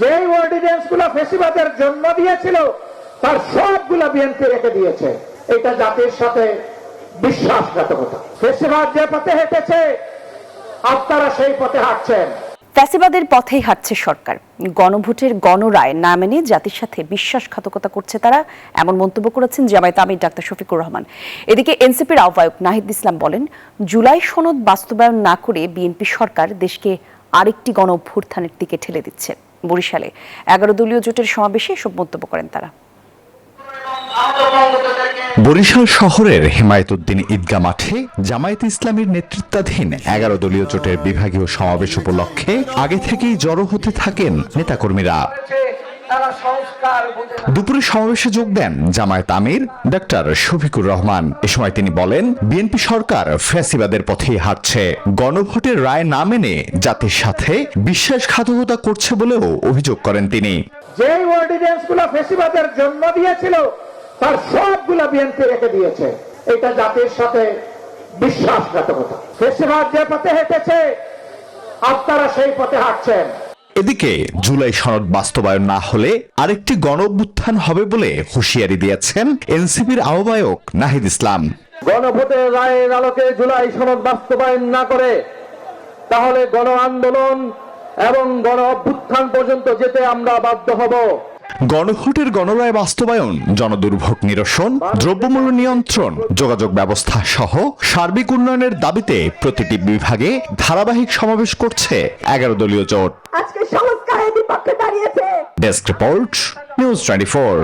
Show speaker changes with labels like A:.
A: যে অর্ডিন্যান্স গুলো ফেসিবাদের জন্ম দিয়েছিল তার সবগুলো বিএনপি রেখে দিয়েছে। এটা জাতির সাথে বিশ্বাসঘাতকতা। ফেসিবাদ যে পথে হেঁটেছে আপনারা সেই পথে হাঁটছেন।
B: ফ্যাসিবাদের পথেই হাঁটছে সরকার। গণভোটের গণরায় না মেনে জাতির সাথে বিশ্বাসঘাতকতা করছে তারা, এমন মন্তব্য করেছেন জামায়াতে আমির ডাক্তার শফিকুর রহমান। এদিকে এনসিপির আহ্বায়ক নাহিদ ইসলাম বলেন, জুলাই সনদ বাস্তবায়ন না করে বিএনপি সরকার দেশকে আরেকটি গণ অভ্যুত্থানের দিকে ঠেলে দিচ্ছে। বরিশালে 11 দলীয় জোটের সমাবেশে এসব মন্তব্য করেন তারা।
C: বরিশাল শহরের হেমায়েতুদ্দিন ঈদগাহ মাঠে জামায়াতে ইসলামীর নেতৃত্বাধীন 11 দলীয় জোটের বিভাগীয় সমাবেশ উপলক্ষে আগে থেকেই জড়ো হতে থাকেন নেতাকর্মীরা। দুপুরে সমাবেশে যোগ দেন জামায়াত আমির ডাক্তার শফিকুর রহমান। এ সময় তিনি বলেন, বিএনপি সরকার ফ্যাসিবাদের পথেই হাঁটছে। গণভোটের রায় না মেনে জাতির সাথে বিশ্বাসঘাতকতা করছে বলেও অভিযোগ করেন তিনি।
A: যে অর্ডিন্যান্স গুলো ফেসিবাদের জন্ম দিয়েছিল তার সবগুলো বিএনপি রেখে দিয়েছে। এটা জাতির সাথে বিশ্বাসঘাতকতা। ফেসিবাদ যে পথে হেঁটেছে আপনারা সেই পথে হাঁটছেন।
C: এদিকে জুলাই সনদ বাস্তবায়ন না হলে আরেকটি গণ অভ্যুত্থান হবে বলে হুঁশিয়ারি দিয়েছেন এনসিপির আহ্বায়ক নাহিদ ইসলাম।
A: গণভোটের রায়ের আলোকে জুলাই সনদ বাস্তবায়ন না করে তাহলে গণ আন্দোলন এবং গণ অভ্যুত্থান পর্যন্ত যেতে আমরা বাধ্য হব।
C: গণভোটের গণরায় বাস্তবায়ন, জনদুর্ভোগ নিরসন, দ্রব্যমূল্য নিয়ন্ত্রণ, যোগাযোগ ব্যবস্থা সহ সার্বিক উন্নয়নের দাবিতে প্রতিটি বিভাগে ধারাবাহিক সমাবেশ করছে 11 দলীয় জোট।
D: আজকে সংস্কারের বিপক্ষে দাঁড়িয়েছে।
C: Desk report, news 24।